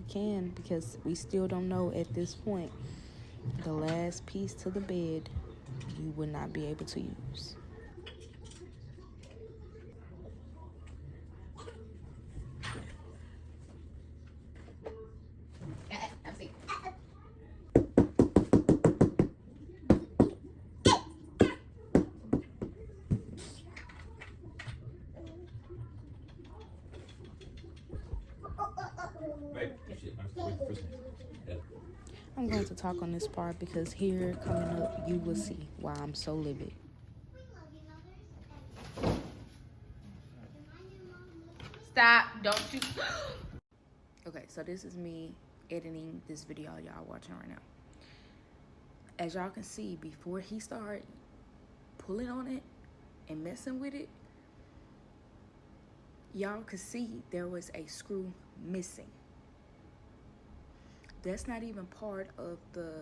can, because we still don't know at this point. The last piece to the bed you would not be able to use. I'm going to talk on this part because here coming up you will see why I'm so livid. Stop, don't you. Okay, so this is me editing this video y'all watching right now. As y'all can see, before he started pulling on it and messing with it, y'all could see there was a screw missing. That's not even part of the